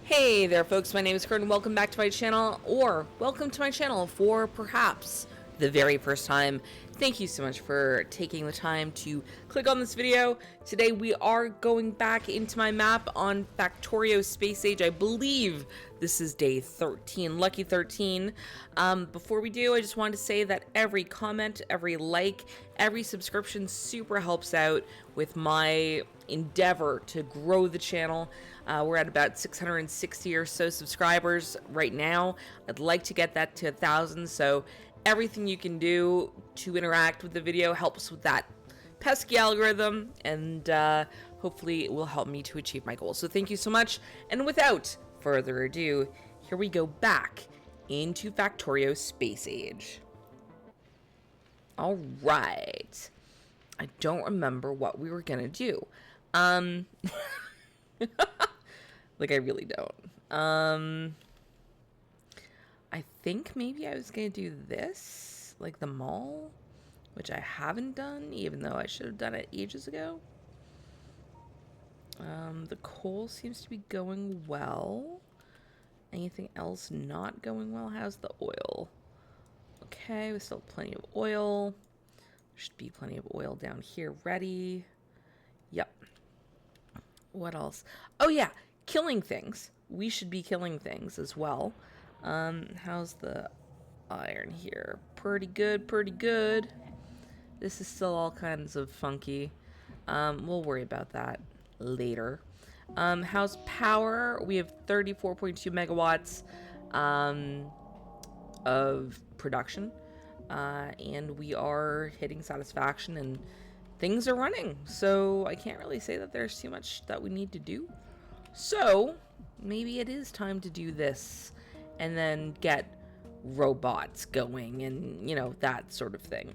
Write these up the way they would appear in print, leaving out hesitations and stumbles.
Hey there folks, my name is Kurn. Welcome back to my channel, or welcome to my channel for perhaps the very first time. Thank you so much for taking the time to click on this video. Today we are going back into my map on Factorio Space Age. I believe this is day 13, lucky 13. Before we do, I just wanted to say that every comment, every like, every subscription super helps out with my endeavor to grow the channel. We're at about 660 or so subscribers right now. I'd like to get that to 1,000, so everything you can do to interact with the video helps with that pesky algorithm, and hopefully it will help me to achieve my goals. So thank you so much, and without further ado, here we go back into Factorio Space Age. All right. I don't remember what we were gonna do. Like, I really don't. I think maybe I was gonna do this, like the mall, which I haven't done, even though I should have done it ages ago. The coal seems to be going well. Anything else not going well? How's the oil? Okay, we still have plenty of oil. There should be plenty of oil down here ready. Yep. What else? Oh yeah, killing things. We should be killing things as well. How's the iron here? Pretty good, pretty good. This is still all kinds of funky. We'll worry about that later. How's power? We have 34.2 megawatts of production. And we are hitting satisfaction and things are running. So I can't really say that there's too much that we need to do. So maybe it is time to do this and then get robots going and, you know, that sort of thing.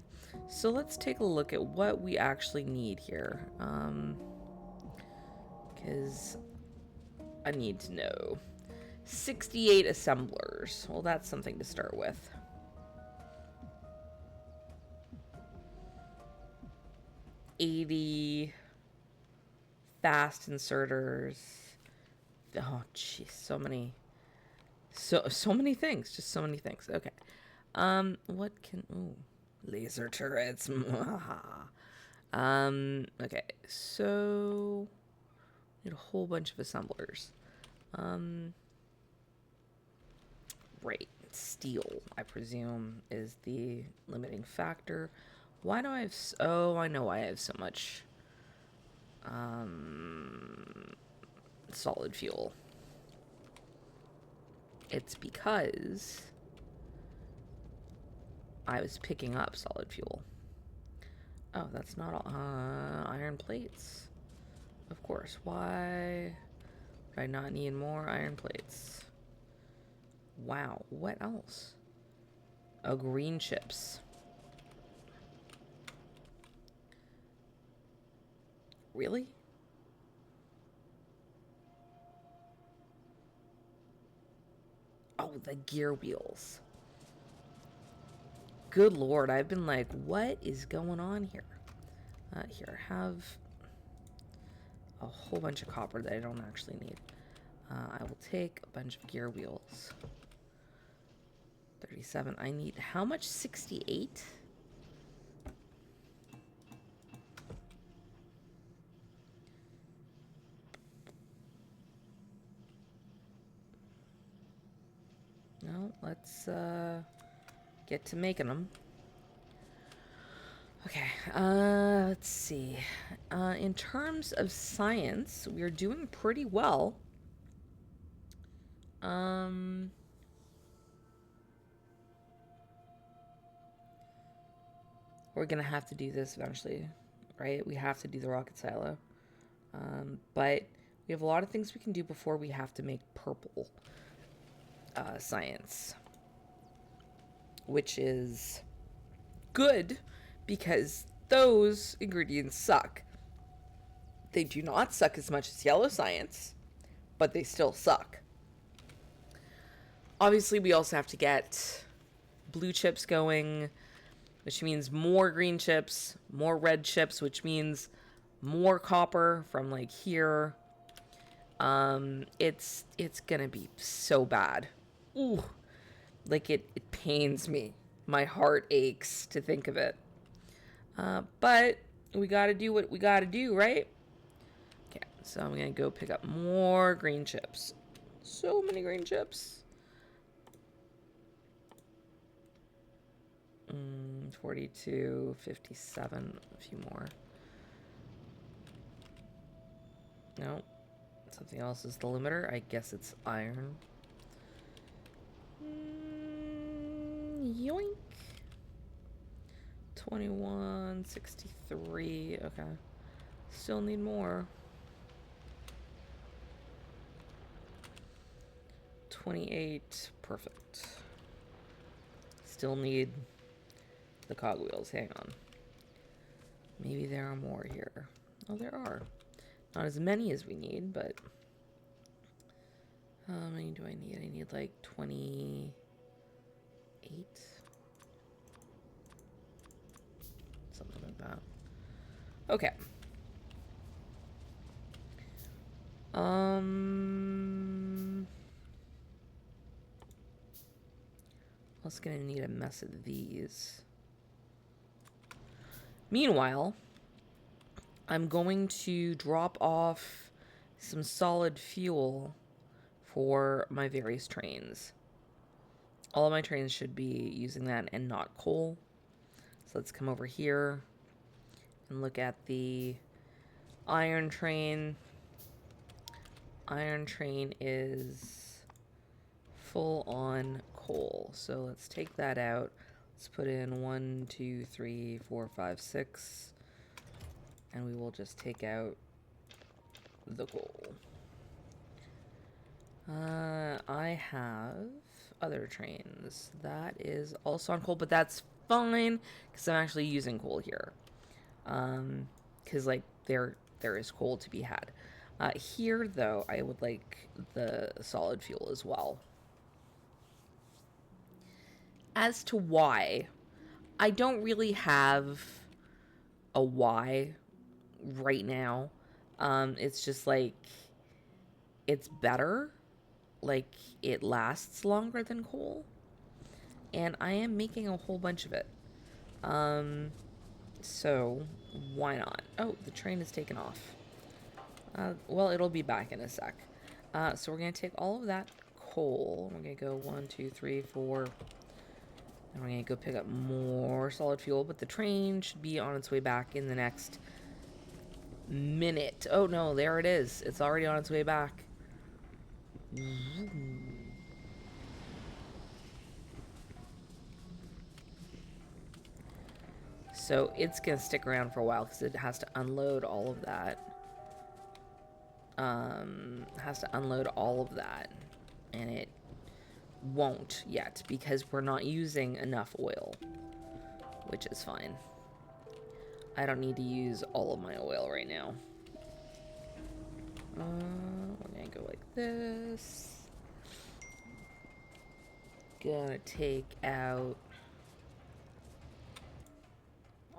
So let's take a look at what we actually need here. Because I need to know. 68 assemblers. Well, that's something to start with. $80 fast inserters. Oh, jeez, so many things. Just so many things. Okay. What can... Ooh, laser turrets. Okay, so... need a whole bunch of assemblers. Right. Steel, I presume, is the limiting factor. Why do I have... Oh, I know why I have so much... solid fuel. It's because I was picking up solid fuel. Oh, that's not all. Iron plates. Of course. Why do I not need more iron plates? Wow. What else? Oh, green chips. Really? Oh, the gear wheels. Good lord, I've been like, what is going on here? Here, have a whole bunch of copper that I don't actually need. I will take a bunch of gear wheels. 37. I need how much? 68? No, let's get to making them. Okay, let's see. In terms of science, we're doing pretty well. We're gonna have to do this eventually, right? We have to do the rocket silo. But we have a lot of things we can do before we have to make purple science, which is good because those ingredients suck. They do not suck as much as yellow science, but they still suck. Obviously, we also have to get blue chips going, which means more green chips, more red chips, which means more copper from like here. It's gonna be so bad. Ooh, like it pains me. My heart aches to think of it. But we gotta do what we gotta do, right? Okay, so I'm gonna go pick up more green chips. So many green chips. 42, 57, a few more. No, something else is the limiter. I guess it's iron. Yoink. 21, 63. Okay. Still need more. 28. Perfect. Still need the cogwheels. Hang on. Maybe there are more here. Oh, there are. Not as many as we need, but... how many do I need? I need like 28. Something like that. Okay. Also gonna need a mess of these. Meanwhile, I'm going to drop off some solid fuel for my various trains. All of my trains should be using that and not coal. So let's come over here and look at the iron train. Iron train is full on coal. So let's take that out. Let's put in 1, 2, 3, 4, 5, 6. And we will just take out the coal. I have other trains. That is also on coal, but that's fine because I'm actually using coal here. Because like there is coal to be had. Here though, I would like the solid fuel as well. As to why, I don't really have a why right now. It's just like it's better. Like it lasts longer than coal. And I am making a whole bunch of it. So why not? Oh, the train is taken off. Well, it'll be back in a sec. So we're going to take all of that coal. We're going to go 1, 2, 3, 4. And we're going to go pick up more solid fuel. But the train should be on its way back in the next minute. Oh, no, there it is. It's already on its way back. So it's going to stick around for a while because it has to unload all of that. And it won't yet because we're not using enough oil, which is fine. I don't need to use all of my oil right now. We're gonna go like this. Gonna take out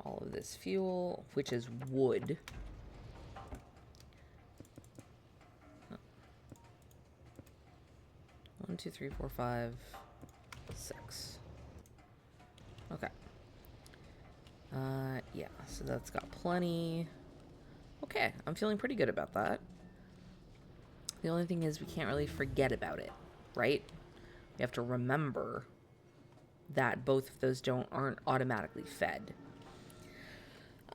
all of this fuel, which is wood. 1, 2, 3, 4, 5, 6. Okay. Yeah, so that's got plenty. Okay, I'm feeling pretty good about that. The only thing is we can't really forget about it, right? We have to remember that both of those aren't automatically fed.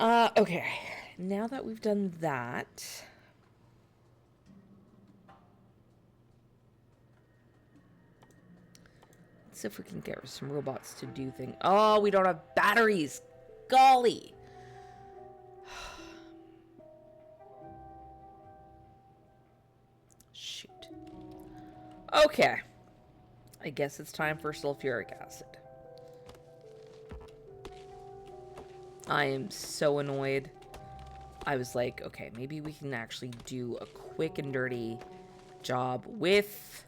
Okay. Now that we've done that, let's see if we can get some robots to do things. Oh, we don't have batteries. Golly. Shoot. Okay. I guess it's time for sulfuric acid. I am so annoyed. I was like, okay, maybe we can actually do a quick and dirty job with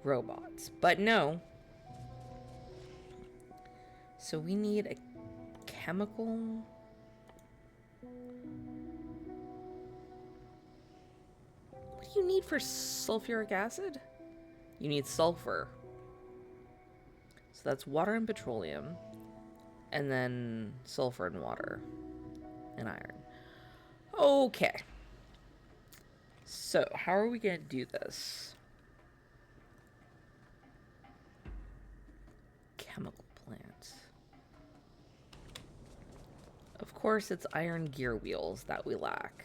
robots. But no. So we need a chemical. do you need for sulfuric acid? You need sulfur. So that's water and petroleum. And then sulfur and water. And iron. Okay. So, how are we going to do this? Chemical plant. Of course, it's iron gear wheels that we lack.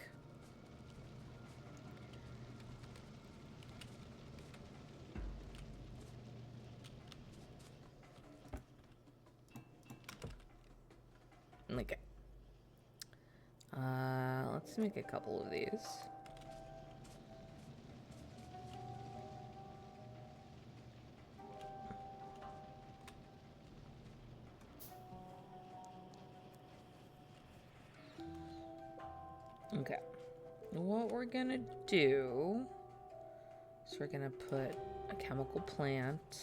Okay. Let's make a couple of these. Okay. What we're gonna do is we're gonna put a chemical plant.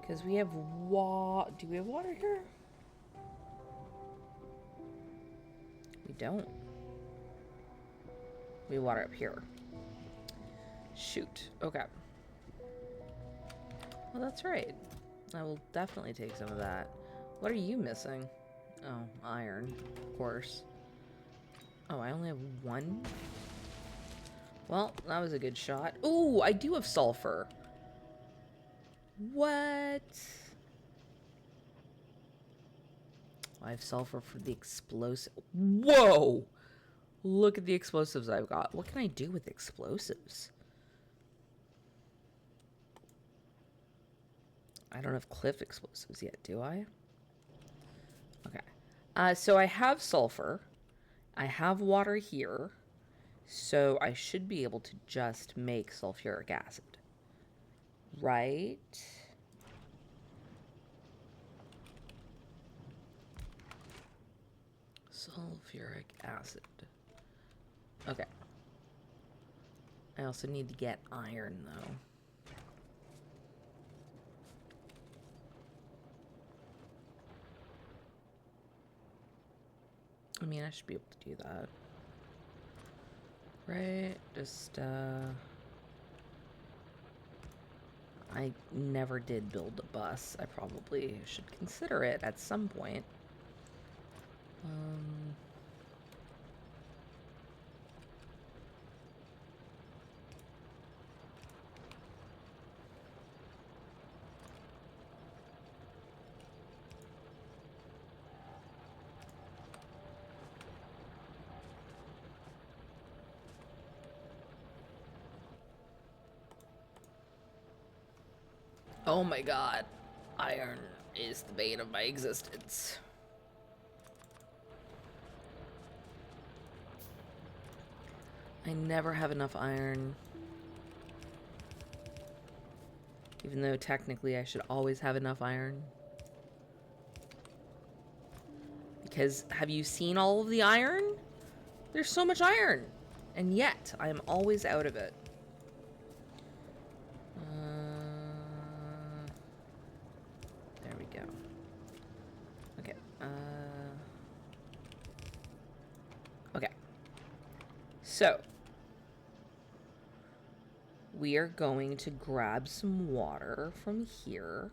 Because we have do we have water here? We don't. We have water up here. Shoot. Okay. Well, that's right. I will definitely take some of that. What are you missing? Oh, iron, of course. Oh, I only have one? Well, that was a good shot. Ooh, I do have sulfur. What? I have sulfur for the explosive. Whoa! Look at the explosives I've got. What can I do with explosives? I don't have cliff explosives yet, do I? Okay. So I have sulfur. I have water here. So I should be able to just make sulfuric acid. Right? Sulfuric acid. Okay. I also need to get iron, though. I mean, I should be able to do that. Right? Just, I never did build a bus. I probably should consider it at some point. Oh my god. Iron is the bane of my existence. I never have enough iron. Even though technically I should always have enough iron. Because have you seen all of the iron? There's so much iron. And yet, I am always out of it. There we go. Okay. Okay. So, we are going to grab some water from here.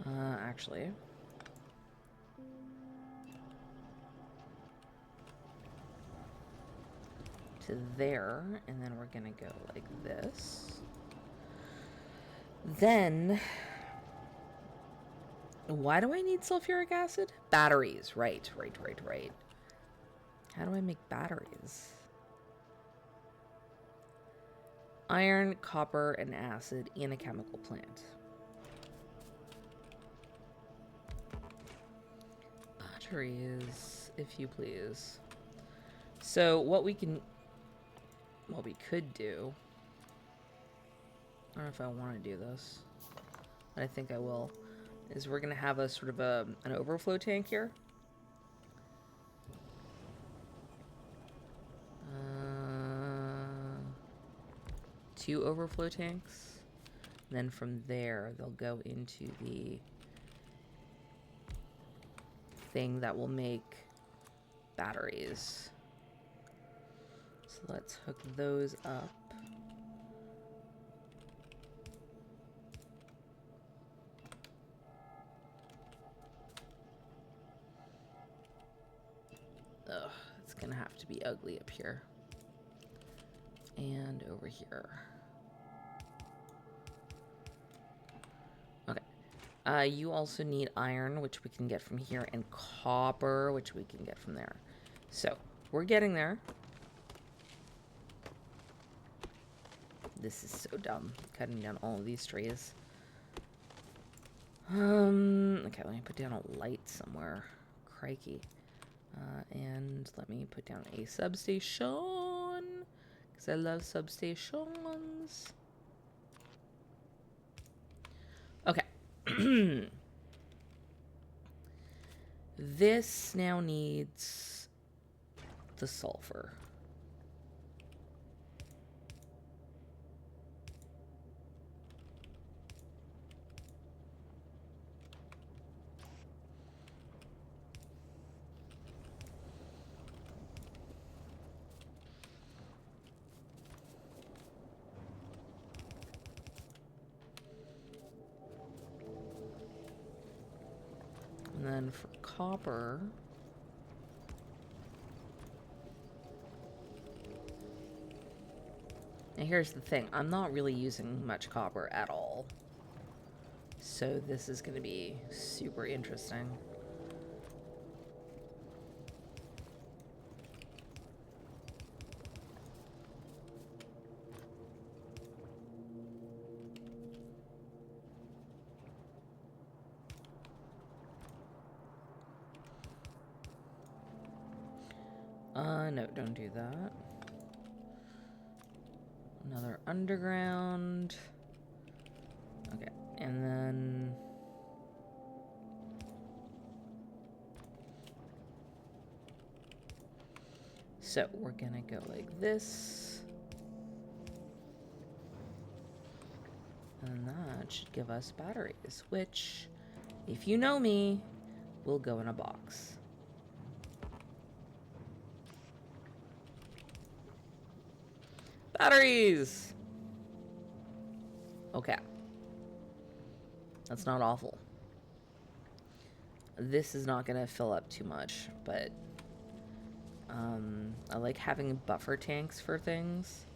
Actually. To there, and then we're gonna go like this. Then, why do I need sulfuric acid? Batteries, right. How do I make batteries? Iron, copper, and acid in a chemical plant. Batteries, if you please. So what we could do, I don't know if I want to do this, but I think I will, is we're going to have a sort of an overflow tank here. Two overflow tanks. then from there, they'll go into the thing that will make batteries. So let's hook those up. Ugh, it's gonna have to be ugly up here. And over here. Okay. You also need iron, which we can get from here, and copper, which we can get from there. So, we're getting there. This is so dumb, cutting down all of these trees. Okay, let me put down a light somewhere. Crikey. And let me put down a substation, because I love substations. Okay. This now needs the sulfur. And then for copper, and here's the thing, I'm not really using much copper at all. So this is going to be super interesting. No, don't do that. Another underground. Okay, and then... So, we're gonna go like this. And that should give us batteries, which, if you know me, will go in a box. Batteries! Okay. That's not awful. This is not going to fill up too much, but I like having buffer tanks for things.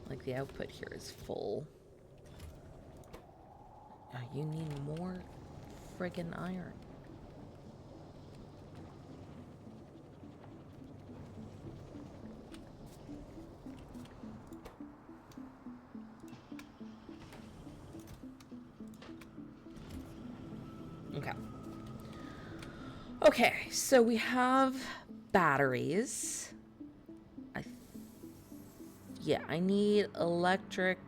Like the output here is full. You need more friggin' iron. Okay. Okay, so we have batteries. Yeah, I need electric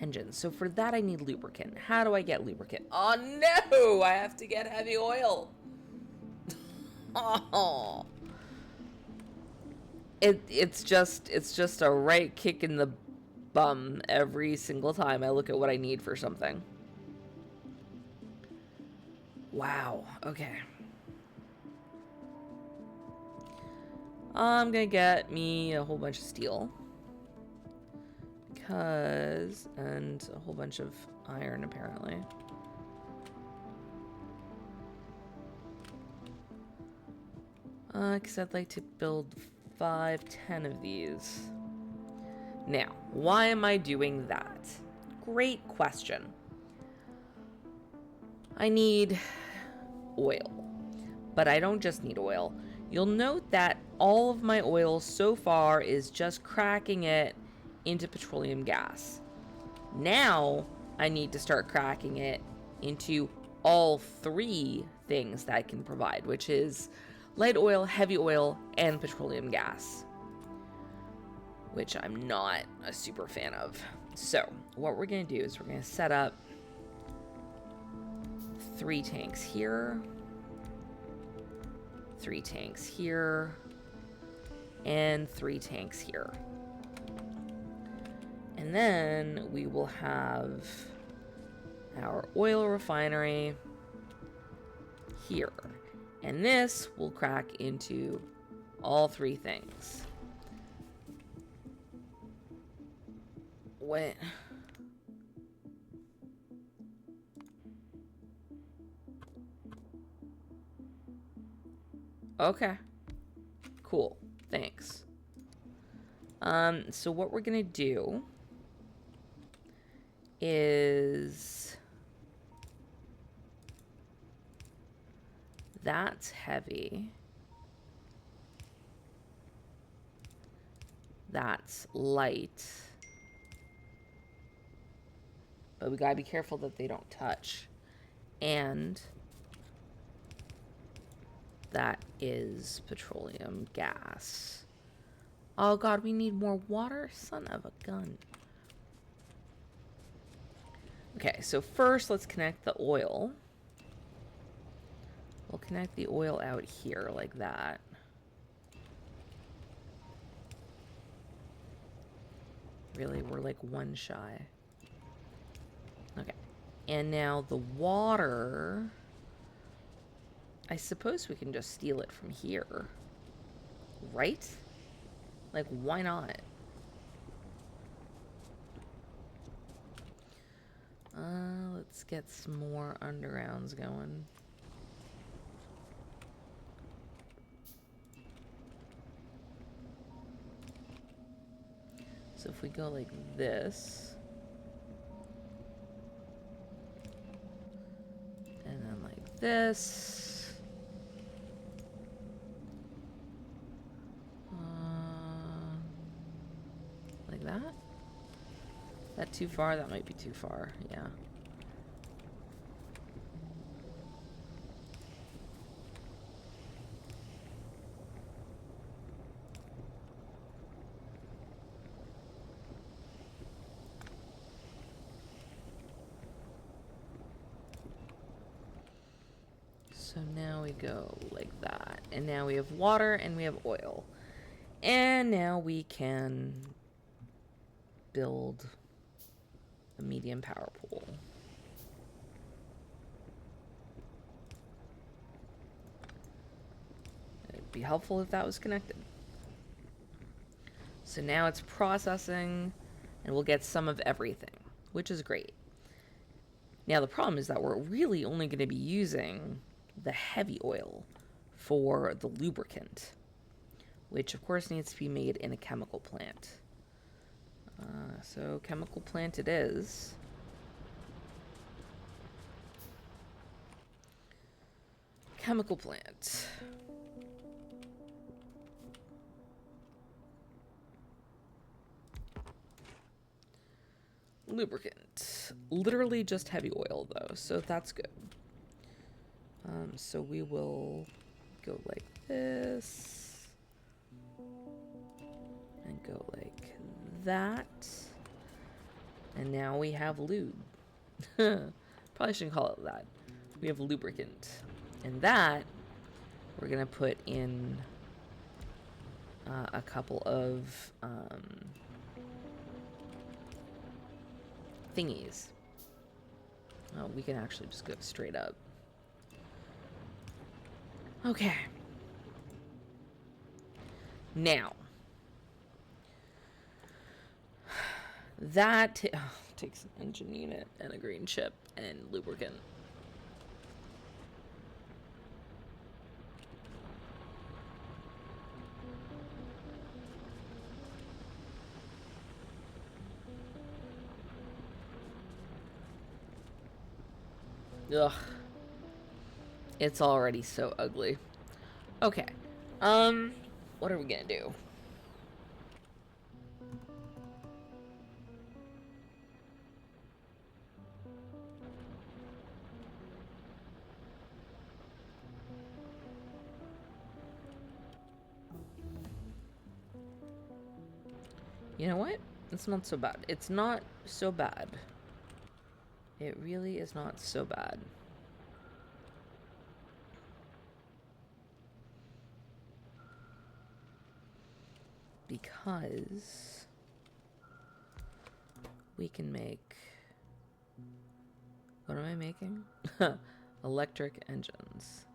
engines. So for that, I need lubricant. How do I get lubricant? Oh no, I have to get heavy oil. Oh. It's just a right kick in the bum every single time I look at what I need for something. Wow, okay. I'm gonna get me a whole bunch of steel. And a whole bunch of iron, apparently. Because I'd like to build 5, 10 of these. Now, why am I doing that? Great question. I need oil. But I don't just need oil. You'll note that all of my oil so far is just cracking it into petroleum gas. Now, I need to start cracking it into all 3 things that I can provide, which is light oil, heavy oil, and petroleum gas, which I'm not a super fan of. So, what we're going to do is we're going to set up 3 tanks here, 3 tanks here, and 3 tanks here. And then we will have our oil refinery here. And this will crack into all 3 things. Wait. Okay. Cool. Thanks. So what we're gonna do is that's heavy. That's light. But we gotta be careful that they don't touch. And that is petroleum gas. Oh god, we need more water? Son of a gun. Okay, so first let's connect the oil. We'll connect the oil out here like that. Really, we're like 1 shy. Okay. And now the water, I suppose we can just steal it from here. Right? Like, why not? Let's get some more undergrounds going. So if we go like this, and then like this, like that. Is that too far? That might be too far. Yeah. So now we go like that. And now we have water and we have oil. And now we can build a medium power pool. It'd be helpful if that was connected. So now it's processing and we'll get some of everything, which is great. Now the problem is that we're really only going to be using the heavy oil for the lubricant, which of course needs to be made in a chemical plant. So chemical plant it is. Chemical plant. Lubricant. Literally just heavy oil though, so that's good. So we will go like this and go like that. And now we have lube. Probably shouldn't call it that. We have lubricant. And that we're gonna put in a couple of thingies. Oh, we can actually just go straight up. Okay. Now, that takes an engine unit and a green chip and lubricant. Ugh. It's already so ugly. Okay. What are we gonna do? You know what? It's not so bad. It's not so bad. It really is not so bad. because we can make, what am I making? Electric engines.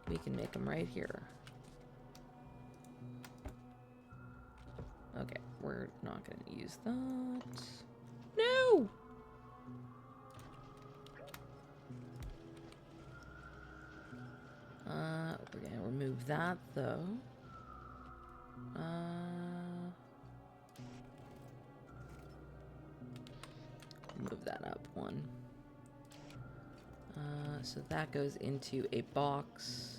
We can make them right here. Okay, we're not going to use that. No! We're going to remove that, though. Move that up one. So that goes into a box,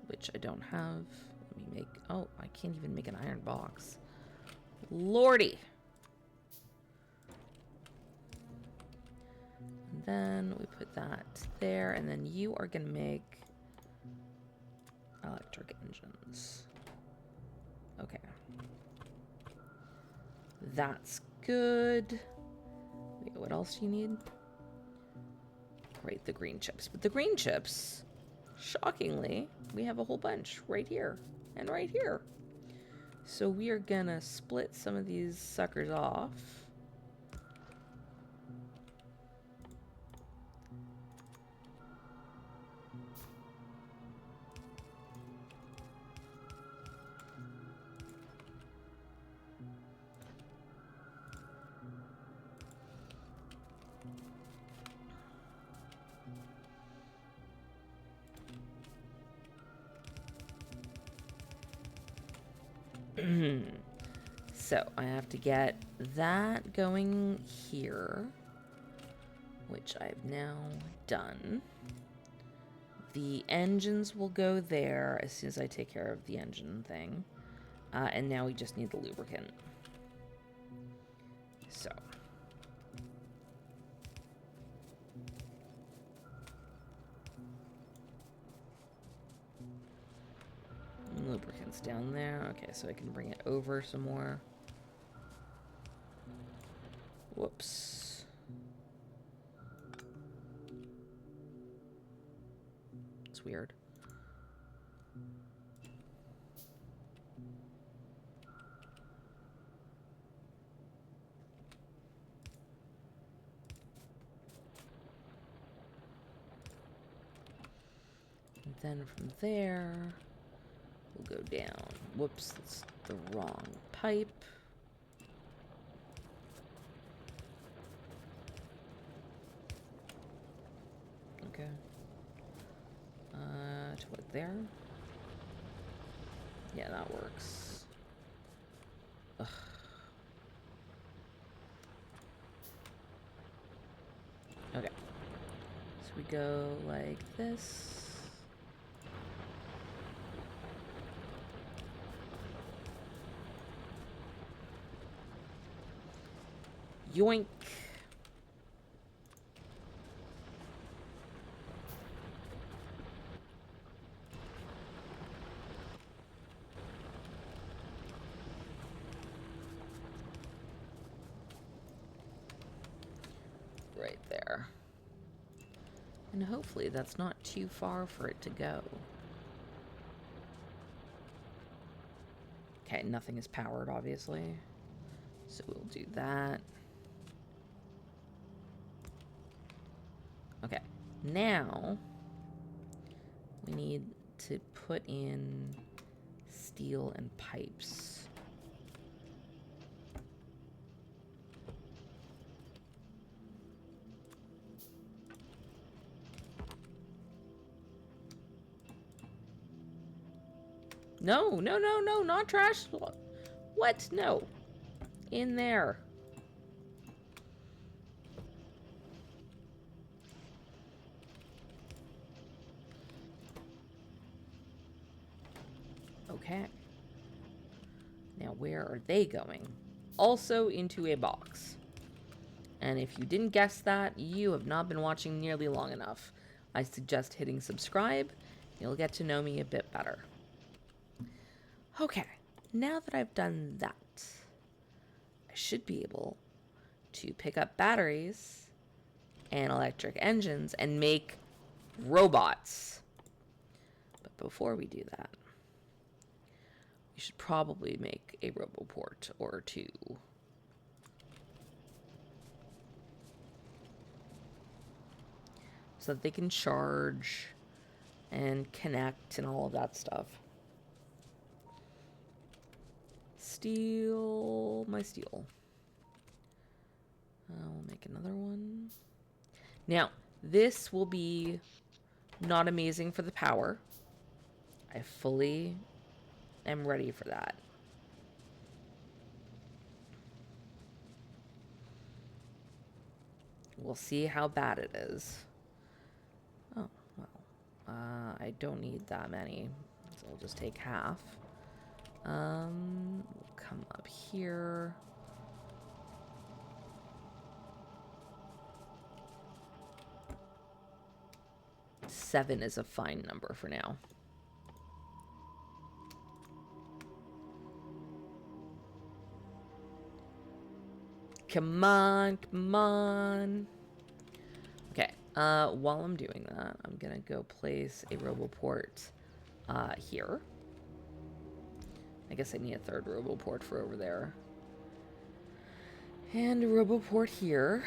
which I don't have. Let me make, oh, I can't even make an iron box. Lordy. And then we put that there, and then you are going to make electric engines. Okay. That's good. Wait, what else do you need? Right, the green chips. But the green chips, shockingly, we have a whole bunch right here and right here. So we are gonna split some of these suckers off. So I have to get that going here, which I've now done. The engines will go there as soon as I take care of the engine thing. And now we just need the lubricant. So. Lubricant's down there. Okay, so I can bring it over some more. Whoops. It's weird. And then from there, we'll go down. Whoops, that's the wrong pipe. Okay. To what, there? Yeah, that works. Ugh. Okay. So we go like this. Yoink. Right there. And hopefully that's not too far for it to go. Okay, nothing is powered, obviously. So we'll do that. Okay, now we need to put in steel and pipes. No, no, no, no, not trash. What? No. In there. Okay. Now, where are they going? Also into a box. And if you didn't guess that, you have not been watching nearly long enough. I suggest hitting subscribe. You'll get to know me a bit better. Okay, now that I've done that, I should be able to pick up batteries and electric engines and make robots. But before we do that, should probably make a roboport or two. So that they can charge and connect and all of that stuff. Steel, my steel. We'll make another one. Now, this will be not amazing for the power. I fully am ready for that. We'll see how bad it is. Oh, well. I don't need that many, so we'll just take half. We'll come up here. Seven is a fine number for now. Come on, come on. Okay, while I'm doing that, I'm gonna go place a roboport here. I guess I need a third roboport for over there. And a roboport here.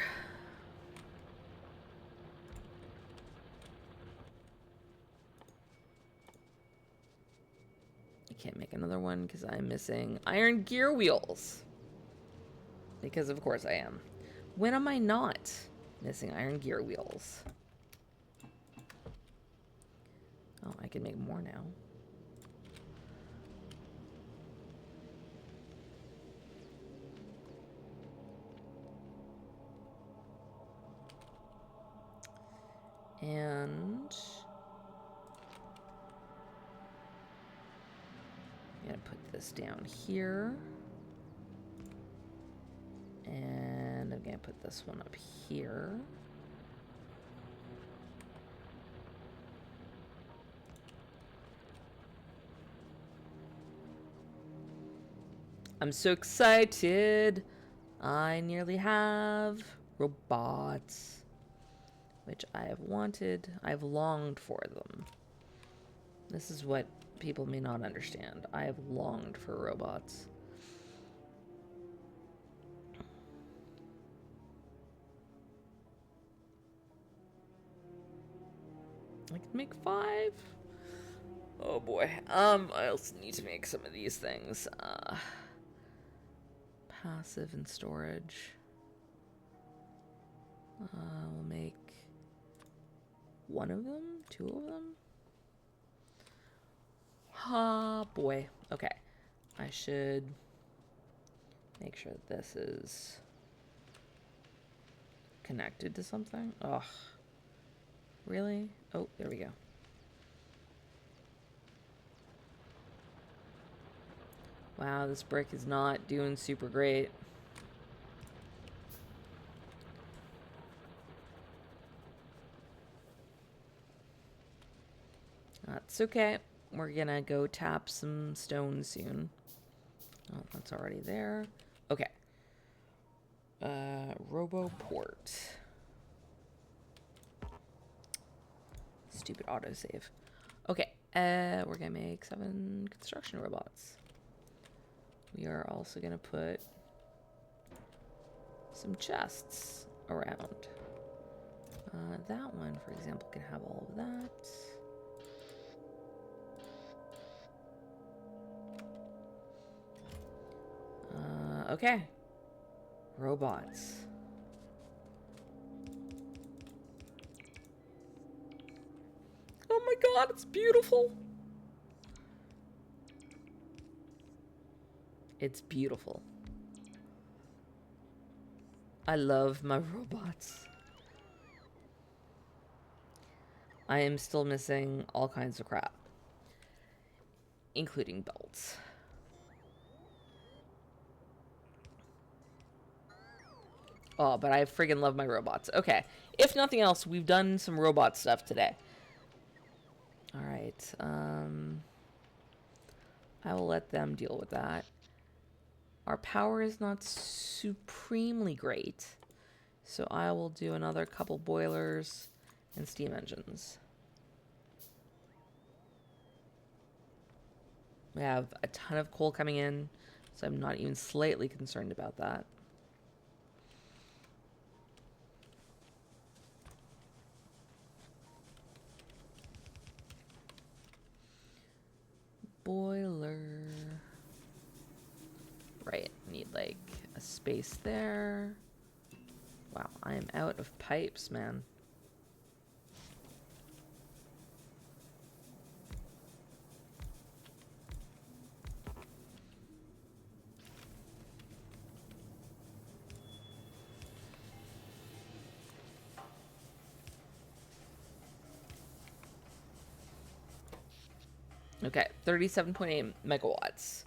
I can't make another one because I'm missing iron gear wheels. Because of course I am. When am I not missing iron gear wheels? Oh, I can make more now. And I'm gonna put this down here. And I'm gonna put this one up here. I'm so excited. I nearly have robots, which I have wanted. I've longed for them. This is what people may not understand. I have longed for robots. I can make 5. Oh boy. I also need to make some of these things. Passive and storage. We'll make 1 of them, 2 of them. Ah, boy. Okay. I should make sure that this is connected to something. Ugh. Really? Oh, there we go. Wow, this brick is not doing super great. That's okay. We're gonna go tap some stone soon. Oh, that's already there. Okay. Roboport. Stupid autosave. Okay. We're gonna make 7 construction robots. We are also gonna put some chests around. That one, for example, can have all of that. Okay. Robots. Oh my god, it's beautiful. It's beautiful. I love my robots. I am still missing all kinds of crap, including belts. Oh, but I friggin' love my robots. Okay. If nothing else, we've done some robot stuff today. Alright. I will let them deal with that. Our power is not supremely great, so I will do another couple boilers and steam engines. We have a ton of coal coming in, so I'm not even slightly concerned about that. Boiler. Right, need like a space there. Wow, I am out of pipes, man. Okay, 37.8 megawatts.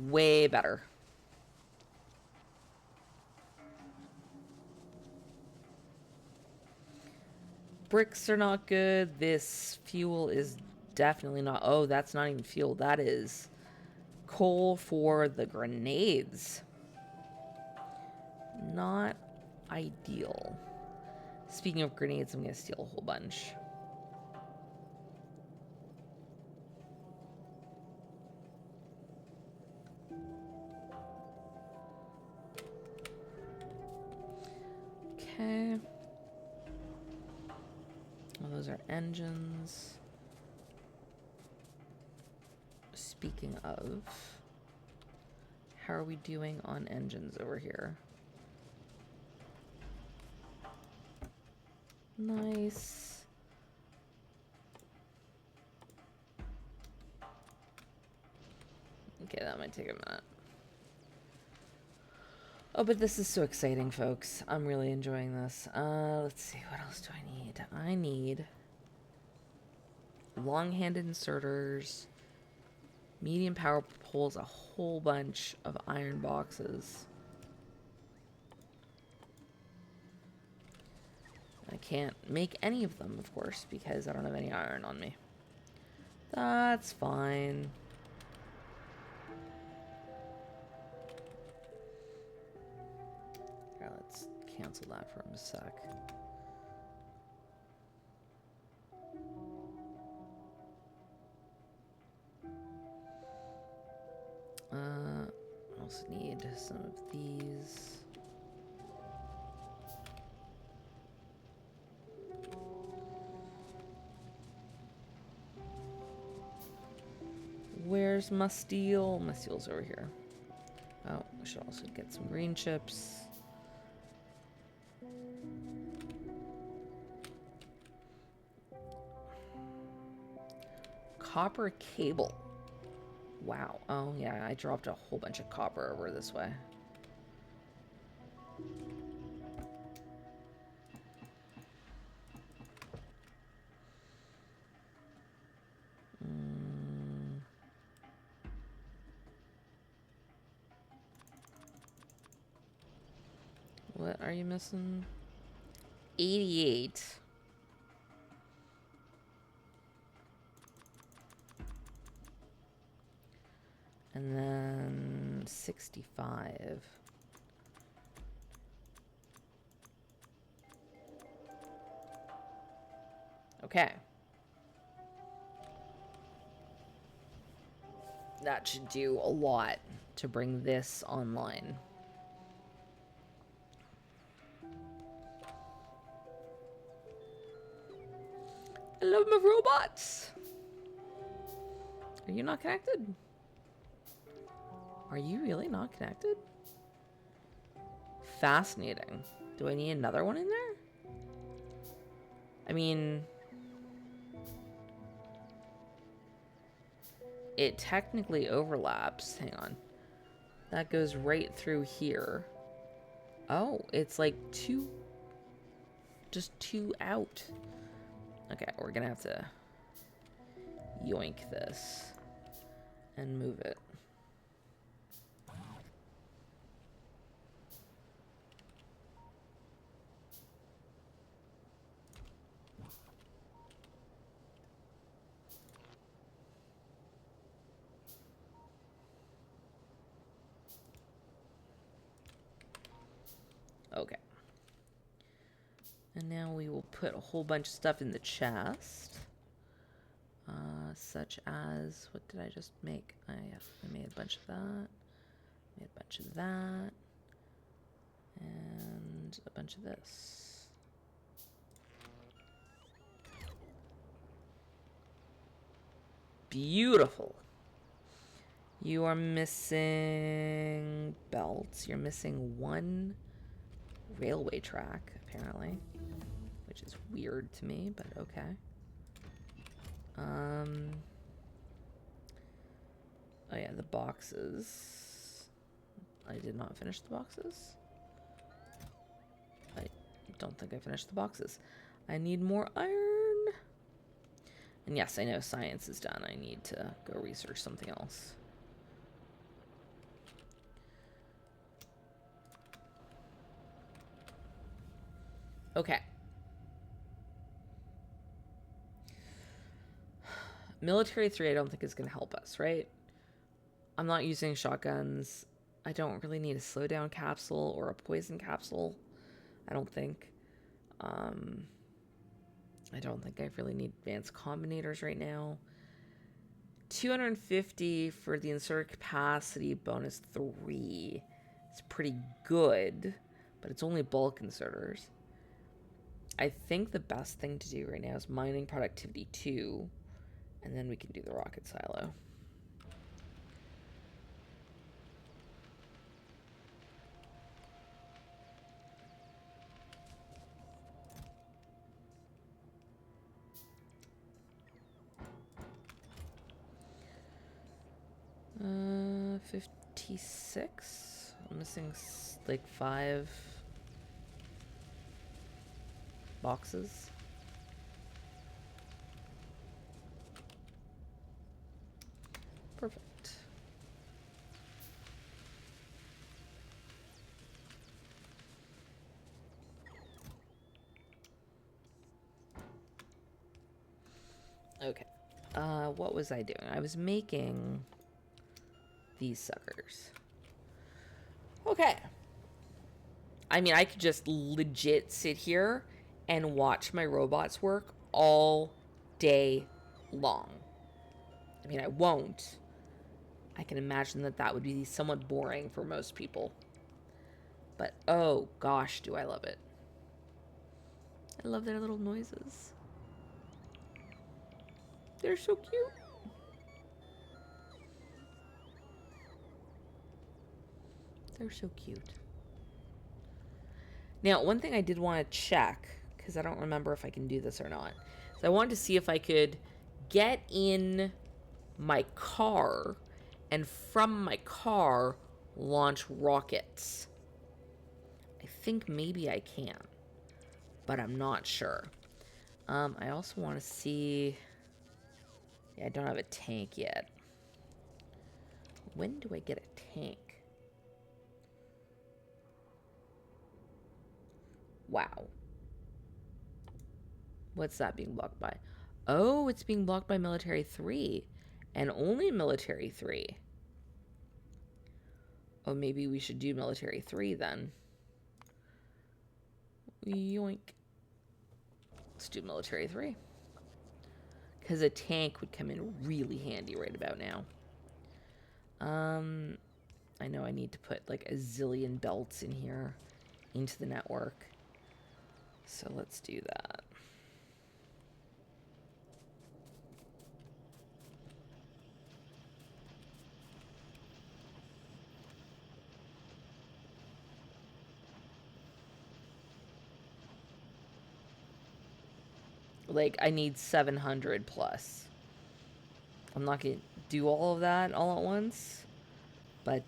Way better. Bricks are not good. This fuel is definitely not. Oh, that's not even fuel. That is coal for the grenades. Not ideal. Speaking of grenades, I'm going to steal a whole bunch. Okay. Well, those are engines. Speaking of, how are we doing on engines over here? Nice. Okay, that might take a minute. Oh, but this is so exciting, folks. I'm really enjoying this. Let's see. What else do I need? I need long-handed inserters, medium power poles, a whole bunch of iron boxes. I can't make any of them, of course, because I don't have any iron on me. That's fine. Here, let's cancel that for a sec. I also need some of these. Where's my steel? My steel's over here. Oh, I should also get some green chips. Copper cable. Wow. Oh, yeah, I dropped a whole bunch of copper over this way. What are you missing? 88. And then 65. Okay. That should do a lot to bring this online. I love my robots. Are you not connected? Are you really not connected? Fascinating. Do I need another one in there? I mean, it technically overlaps. Hang on. That goes right through here. Oh, it's like just two out. Okay, we're gonna have to yoink this and move it. Okay. And now we will put a whole bunch of stuff in the chest. such as, what did I just make? I made a bunch of that, made a bunch of that, and a bunch of this. Beautiful. You are missing belts. You're missing one railway track, apparently, which is weird to me, but okay. Oh yeah, the boxes. I did not finish the boxes. I don't think I finished the boxes. I need more iron. And yes, I know science is done. I need to go research something else. Okay. Military 3 I don't think is going to help us, right? I'm not using shotguns. I don't really need a slowdown capsule or a poison capsule. I don't think. I don't think I really need advanced combinators right now. 250 for the insert capacity bonus 3. It's pretty good, but it's only bulk inserters. I think the best thing to do right now is mining productivity 2, and then we can do the rocket silo. Uh, 56. I'm missing like 5 boxes. Perfect. Okay. What was I doing? I was making these suckers. Okay. I mean, I could just legit sit here and watch my robots work all day long. I mean, I won't. I can imagine that that would be somewhat boring for most people. But oh gosh, do I love it. I love their little noises. They're so cute. They're so cute. Now, one thing I did want to check, because I don't remember if I can do this or not. So I wanted to see if I could get in my car and from my car launch rockets. I think maybe I can, but I'm not sure. I also want to see... Yeah, I don't have a tank yet. When do I get a tank? Wow. What's that being blocked by? Oh, it's being blocked by military 3. And only military 3. Oh, maybe we should do military 3 then. Yoink. Let's do military 3. Because a tank would come in really handy right about now. I know I need to put like a zillion belts in here into the network. So let's do that. Like, I need 700 plus. I'm not going to do all of that all at once. But,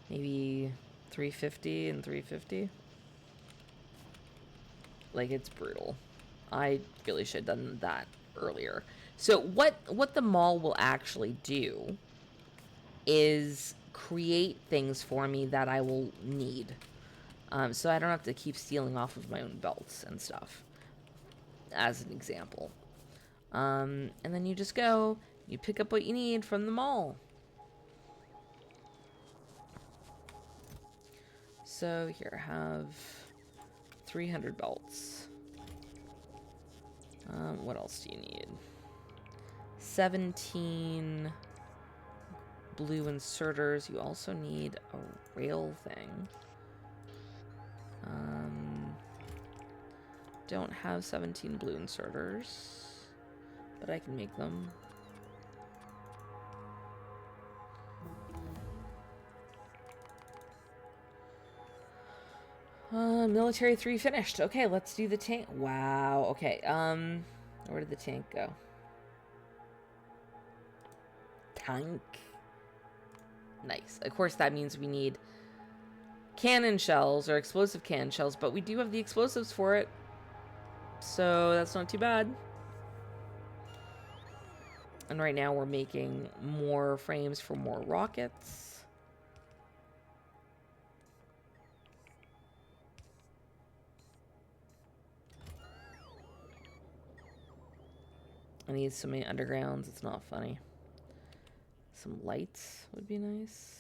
maybe 350 and 350. Like, it's brutal. I really should have done that earlier. So what the mall will actually do is create things for me that I will need. So I don't have to keep stealing off of my own belts and stuff, as an example. And then you just go, you pick up what you need from the mall. So here, have 300 belts. What else do you need? 17 blue inserters. You also need a rail thing. Don't have 17 blue inserters, but I can make them. Military 3 finished. Okay, let's do the tank. Wow. Okay. Where did the tank go? Tank. Nice. Of course, that means we need cannon shells or explosive cannon shells, but we do have the explosives for it. So that's not too bad. And right now we're making more frames for more rockets. I need so many undergrounds, it's not funny. Some lights would be nice.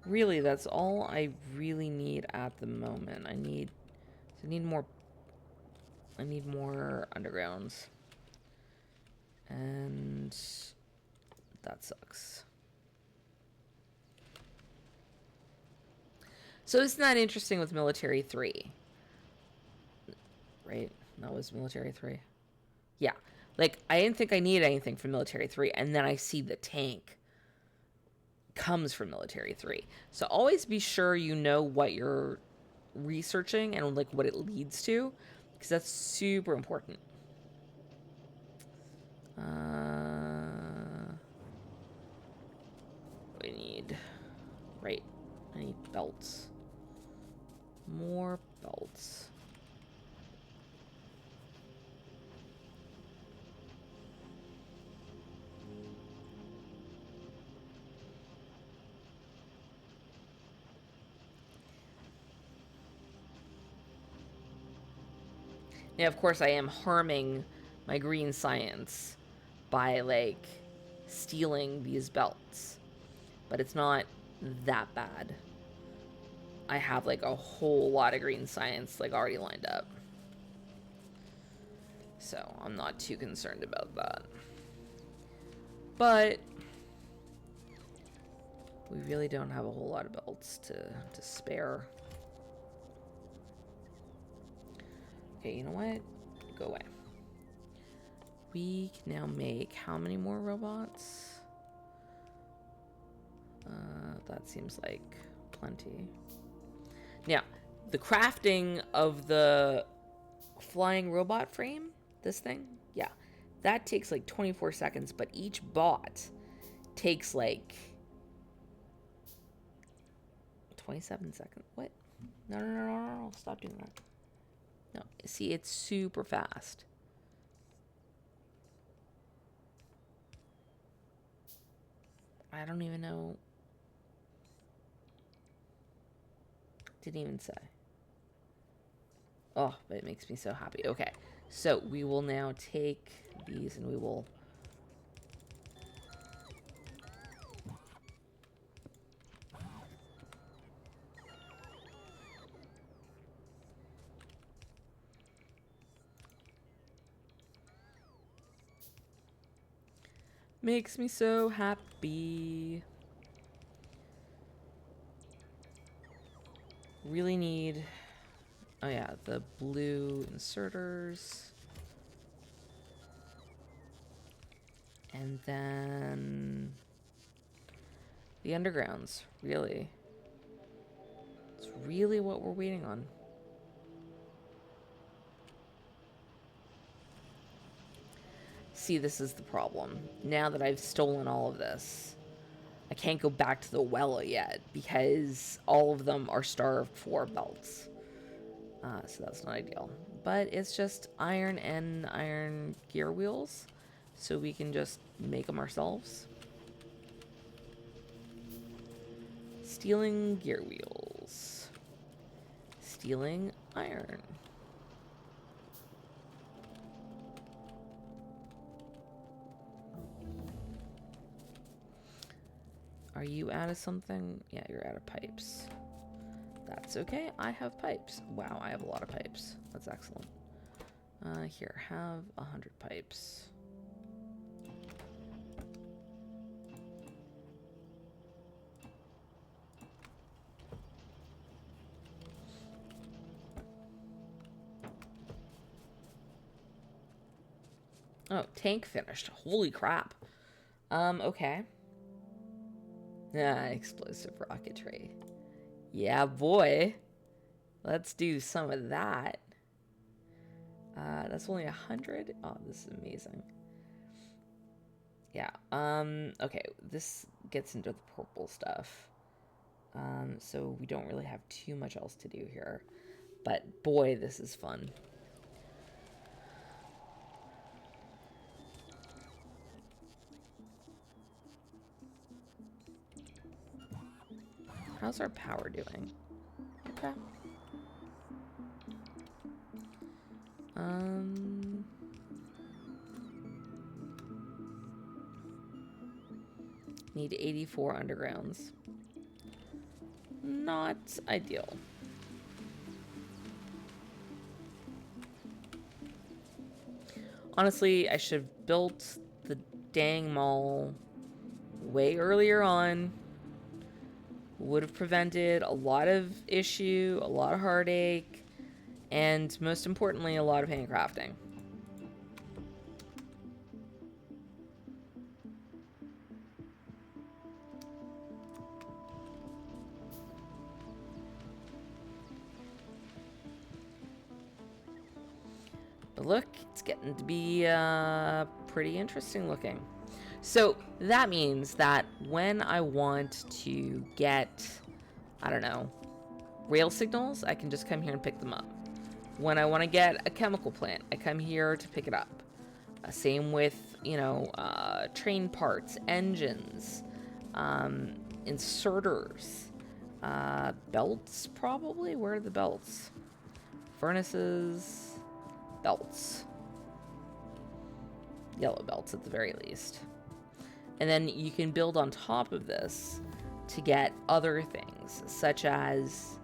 Really, that's all I really need at the moment. I need more undergrounds. And that sucks. So isn't that interesting with Military 3? Right? That was Military 3. Yeah. Like, I didn't think I needed anything from Military 3, and then I see the tank comes from Military 3. So always be sure you know what you're researching and, like, what it leads to, because that's super important. We need... Right. I need belts. More belts. Now, of course, I am harming my green science by, like, stealing these belts. But it's not that bad. I have, like, a whole lot of green science, like, already lined up. So, I'm not too concerned about that. But we really don't have a whole lot of belts to spare. Okay, you know what? Go away. We can now make how many more robots? That seems like plenty. Now, the crafting of the flying robot frame, this thing, yeah, that takes like 24 seconds, but each bot takes like 27 seconds. What? No, stop doing that. No, see, it's super fast. I don't even know. Didn't even say. Oh, but it makes me so happy. Okay, so we will now take these and we will... Makes me so happy. Really need... Oh yeah, the blue inserters. And then... the undergrounds, really. It's really what we're waiting on. See, this is the problem. Now that I've stolen all of this, I can't go back to the well yet because all of them are starved for belts. So that's not ideal. But it's just iron and iron gear wheels, so we can just make them ourselves. Stealing gear wheels. Stealing iron. Are you out of something? Yeah, you're out of pipes. That's okay. I have pipes. Wow, I have a lot of pipes. That's excellent. Here, have 100 pipes. Oh, tank finished. Holy crap. Okay. Explosive rocketry. Yeah, boy. Let's do some of that. That's only 100. Oh, this is amazing. Yeah. Okay. This gets into the purple stuff. So we don't really have too much else to do here. But boy, this is fun. How's our power doing? Okay. Need 84 undergrounds. Not ideal. Honestly, I should have built the dang mall way earlier on. Would have prevented a lot of issue, a lot of heartache, and most importantly, a lot of handcrafting. But look, it's getting to be pretty interesting looking. So that means that when I want to get, I don't know, rail signals, I can just come here and pick them up. When I want to get a chemical plant, I come here to pick it up. Same with, you know, train parts, engines, inserters, belts probably. Where are the belts? Furnaces, belts. Yellow belts at the very least. And then you can build on top of this to get other things, such as,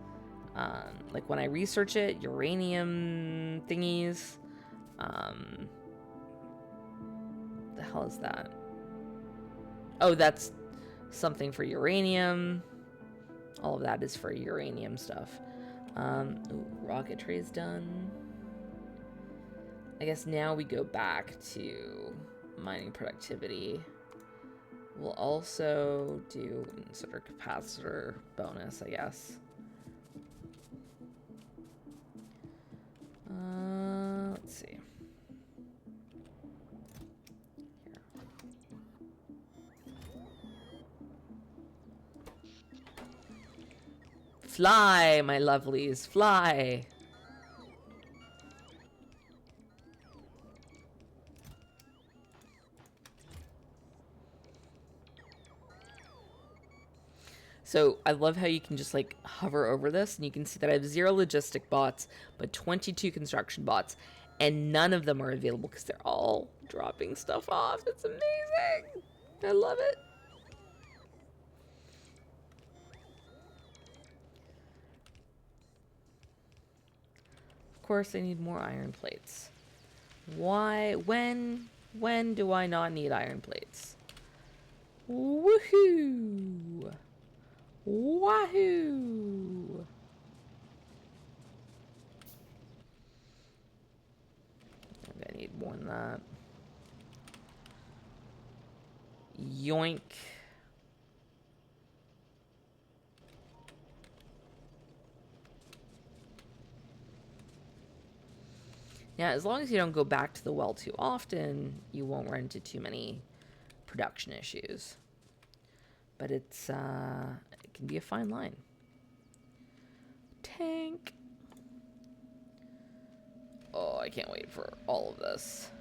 like when I research it, uranium thingies. The hell is that? Oh, that's something for uranium. All of that is for uranium stuff. Ooh, rocketry is done. I guess now we go back to mining productivity. We'll also do insert capacitor bonus, I guess. Let's see. Here. Fly, my lovelies, fly. So I love how you can just like hover over this and you can see that I have 0 logistic bots, but 22 construction bots, and none of them are available because they're all dropping stuff off. It's amazing. I love it. Of course, I need more iron plates. Why? When do I not need iron plates? Woohoo! Wahoo! I need more than that. Yoink. Now, as long as you don't go back to the well too often, you won't run into too many production issues. But it's, it can be a fine line. Tank. Oh, I can't wait for all of this.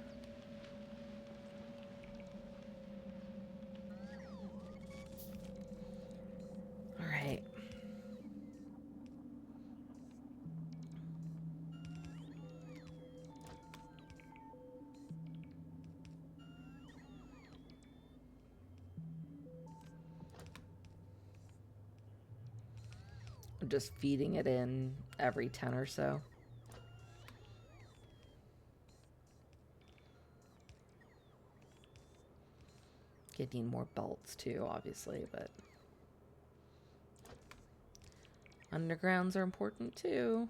All right. I'm just feeding it in every 10 or so. Getting more belts too, obviously, but undergrounds are important too.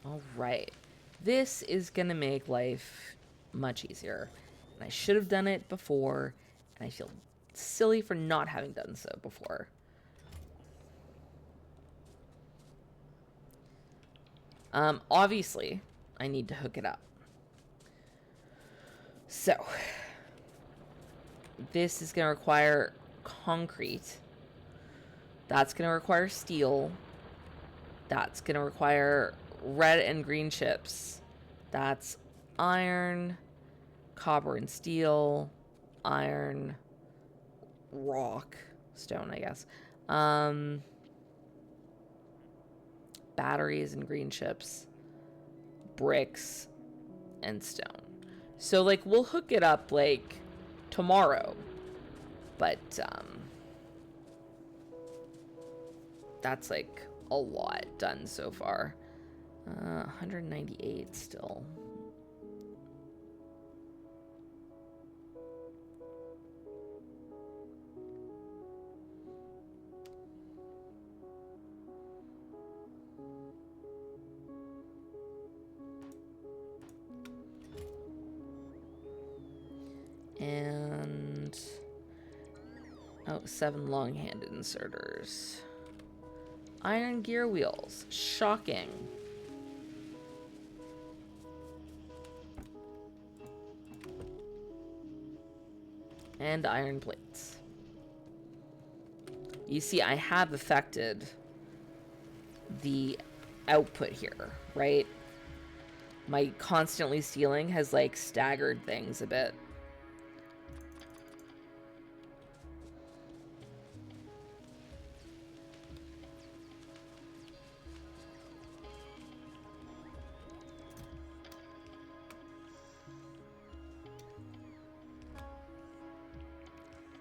All right. This is going to make life much easier. And I should have done it before, and I feel silly for not having done so before. Obviously, I need to hook it up. So, this is going to require concrete. That's going to require steel. That's going to require red and green chips. That's iron, copper and steel, iron, rock, stone, I guess. Batteries and green chips, bricks, and stone. So, like, we'll hook it up, like, tomorrow. But, that's, like, a lot done so far. 198 still. And 7 long-handed inserters. Iron gear wheels. Shocking. And iron plates. You see, I have affected the output here, right? My constantly stealing has, like, staggered things a bit.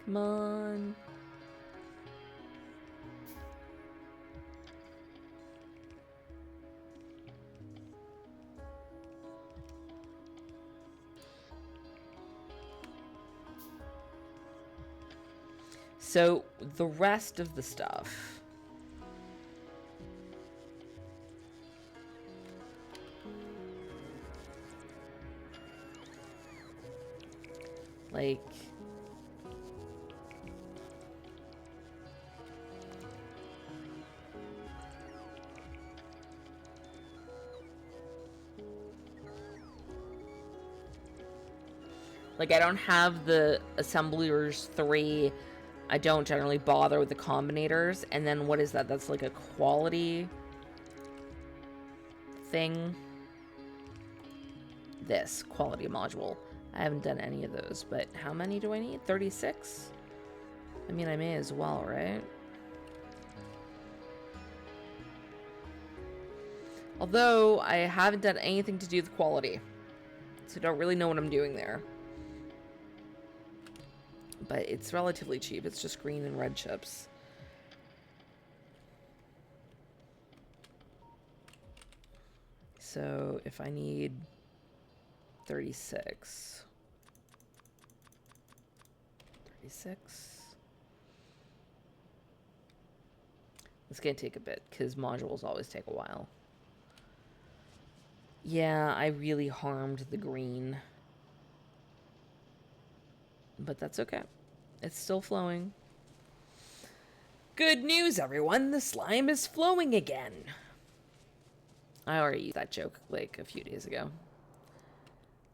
Come on. So, the rest of the stuff. Like, I don't have the assemblers 3. I don't generally bother with the combinators. And then what is that? That's like a quality thing. This quality module. I haven't done any of those, but how many do I need? 36? I mean, I may as well, right? Although, I haven't done anything to do with quality. So I don't really know what I'm doing there. But it's relatively cheap. It's just green and red chips. So if I need 36. It's going to take a bit because modules always take a while. Yeah, I really harmed the green. But that's okay. It's still flowing. Good news, everyone. The slime is flowing again. I already used that joke like a few days ago.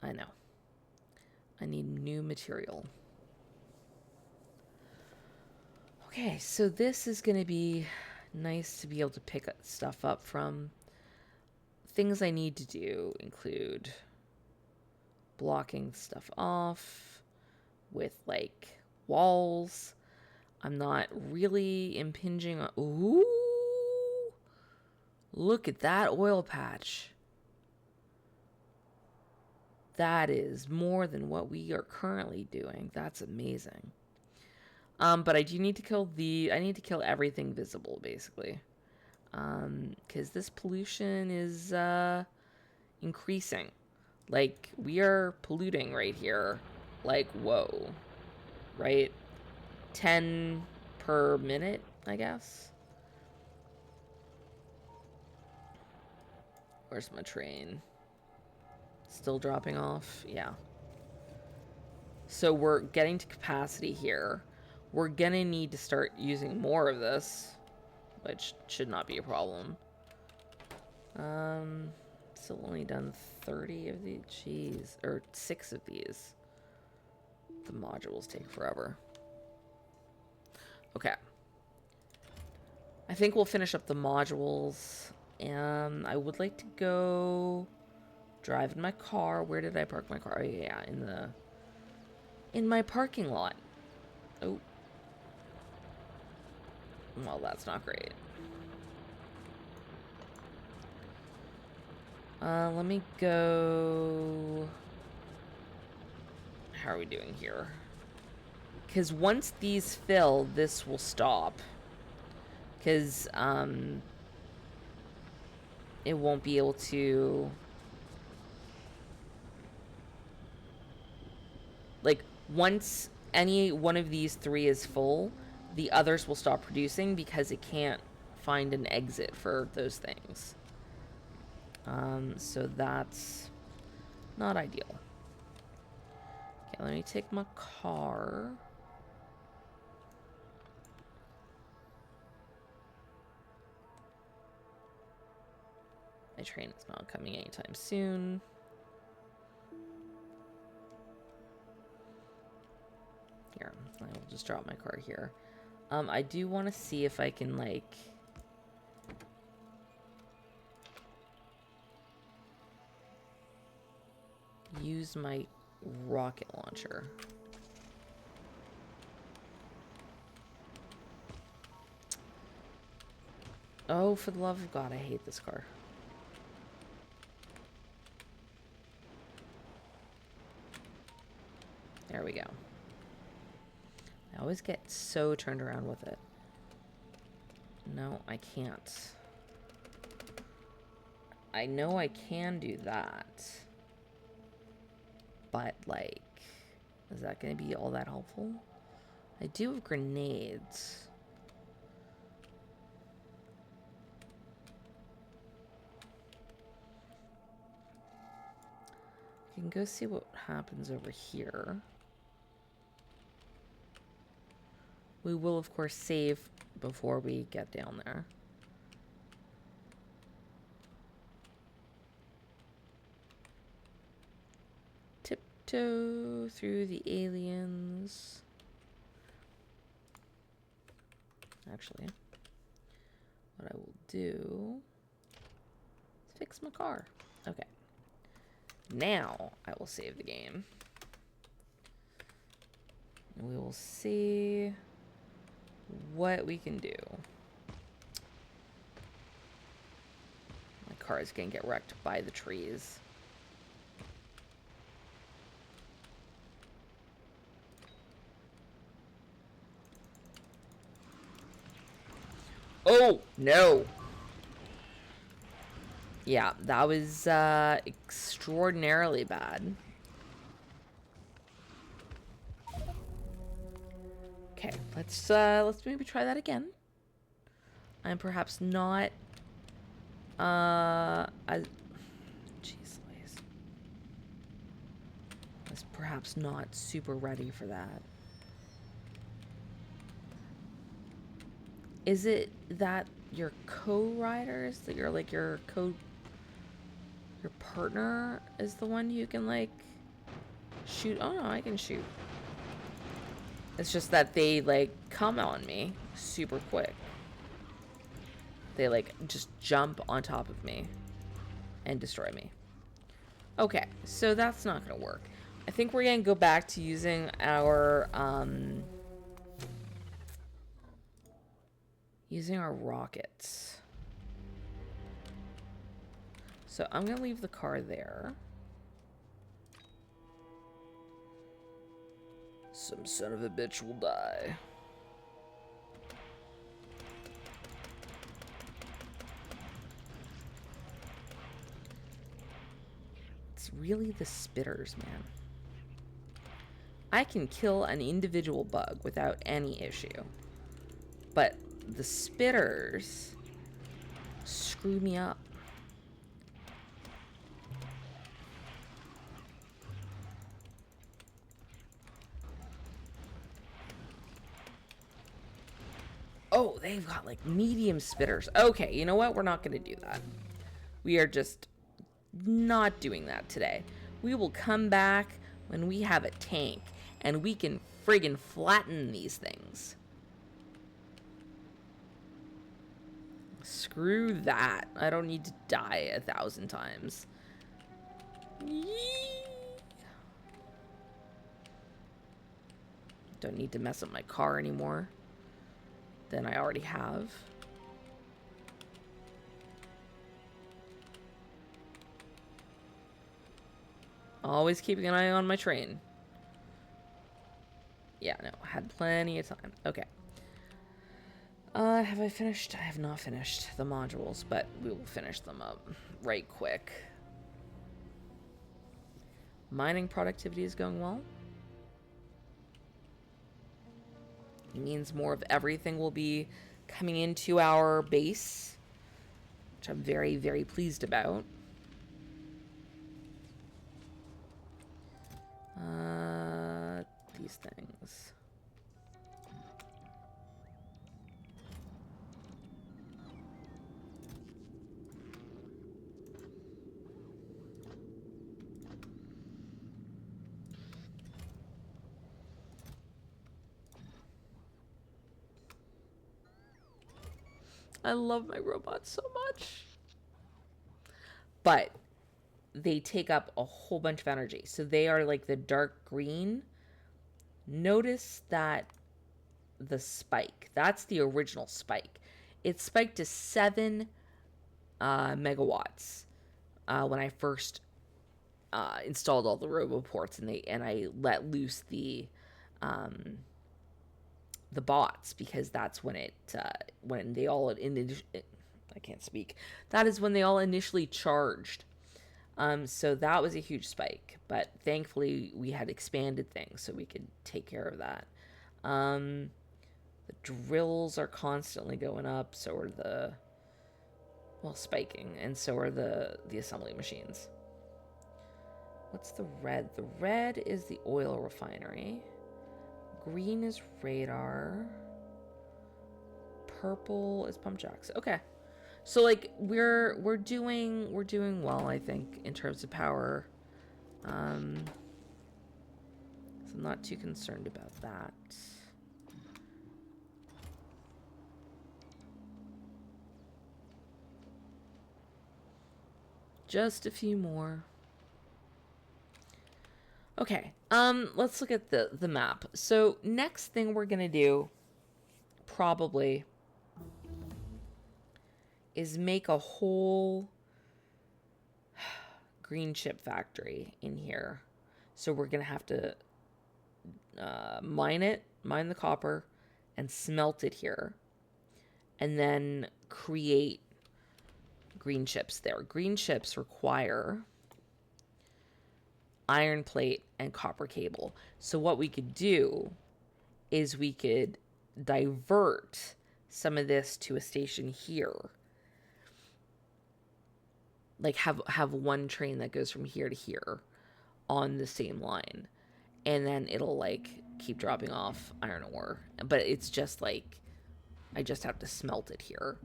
I know. I need new material. Okay, so this is going to be nice to be able to pick stuff up from. things I need to do include blocking stuff off with like walls. I'm not really impinging on... Ooh! Look at that oil patch. That is more than what we are currently doing. That's amazing. But I do need to kill I need to kill everything visible, basically. Because this pollution is, increasing. Like, we are polluting right here. Like, whoa. Right? 10 per minute, I guess. Where's my train? Still dropping off? Yeah. So we're getting to capacity here. We're gonna need to start using more of this, which should not be a problem. Still only done 30 of these. Jeez. Or 6 of these. The modules take forever. Okay. I think we'll finish up the modules. And I would like to go drive in my car. Where did I park my car? Oh, yeah, in my parking lot. Oh. Well, that's not great. Let me go... How are we doing here? Because once these fill, this will stop. Because, it won't be able to... Like, once any one of these 3 is full, the others will stop producing because it can't find an exit for those things. So that's not ideal. Okay, let me take my car. My train is not coming anytime soon. Here, I will just drop my car here. I do want to see if I can, like... use my rocket launcher. Oh, for the love of God, I hate this car. There we go. I always get so turned around with it. No, I can't. I know I can do that. But, like, is that going to be all that helpful? I do have grenades. You can go see what happens over here. We will, of course, save before we get down there. Tiptoe through the aliens. Actually, what I will do is fix my car. Okay. Now I will save the game. And we will see what we can do. My car is gonna get wrecked by the trees. Oh, no. Yeah, that was extraordinarily bad. Okay, let's maybe try that again. I'm perhaps not jeez Louise. I was perhaps not super ready for that. Is it that your co-riders, that you're like your partner is the one you can like shoot? Oh no, I can shoot. It's just that they like come on me super quick. They like just jump on top of me and destroy me. Okay, so that's not going to work. I think we're going to go back to using our rockets. So I'm going to leave the car there. Some son of a bitch will die. It's really the spitters, man. I can kill an individual bug without any issue. But the spitters screw me up. Oh, they've got like medium spitters. Okay, you know what? We're not going to do that. We are just not doing that today. We will come back when we have a tank and we can friggin' flatten these things. Screw that. I don't need to die 1,000 times. Yee. Don't need to mess up my car anymore than I already have. Always keeping an eye on my train. Yeah, no, I had plenty of time. Okay. Have I finished? I have not finished the modules, but we will finish them up right quick. Mining productivity is going well. It means more of everything will be coming into our base, which I'm very, very pleased about. These things. I love my robots so much. But they take up a whole bunch of energy. So they are like the dark green. Notice that the spike, that's the original spike. It spiked to 7 megawatts when I first installed all the roboports and I let loose the bots, because that's when when they all I can't speak. That is when they all initially charged. So that was a huge spike, but thankfully we had expanded things so we could take care of that. The drills are constantly going up, so are spiking, and so are the assembly machines. What's the red? The red is the oil refinery. Green is radar. Purple is pump jacks. Okay. So like we're doing well, I think, in terms of power. So I'm not too concerned about that. Just a few more. Okay. Let's look at the map. So next thing we're gonna do probably is make a whole green chip factory in here. So we're gonna have to mine the copper, and smelt it here, and then create green chips there. Green chips require iron plate and copper cable. So what we could do is we could divert some of this to a station here. Like have one train that goes from here to here on the same line. And then it'll like keep dropping off iron ore. But it's just like, I just have to smelt it here.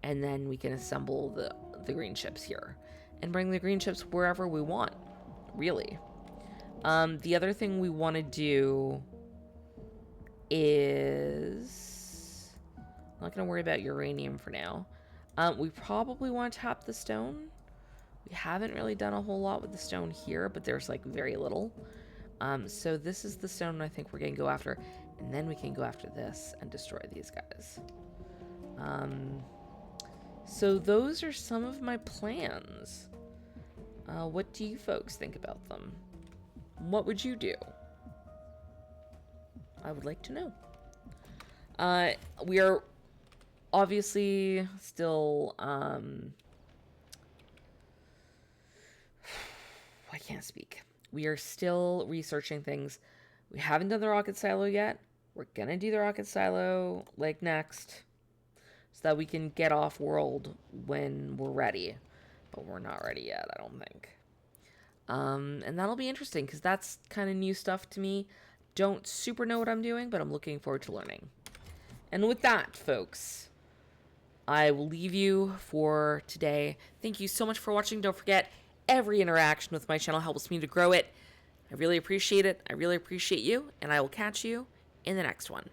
And then we can assemble the green chips here. And bring the green chips wherever we want, really. The other thing we want to do is... I'm not going to worry about uranium for now. We probably want to tap the stone. We We haven't really done a whole lot with the stone here, but there's like very little. So this is the stone I think we're going to go after. And then we can go after this and destroy these guys. So those are some of my plans. What do you folks think about them? What would you do? I would like to know. We are obviously still, I can't speak. We are still researching things. We haven't done the rocket silo yet. We're gonna do the rocket silo like next, so that we can get off world when we're ready. But we're not ready yet, I don't think. And that'll be interesting because that's kind of new stuff to me. Don't super know what I'm doing, but I'm looking forward to learning. And with that, folks, I will leave you for today. Thank you so much for watching. Don't forget, every interaction with my channel helps me to grow it. I really appreciate it. I really appreciate you, and I will catch you in the next one.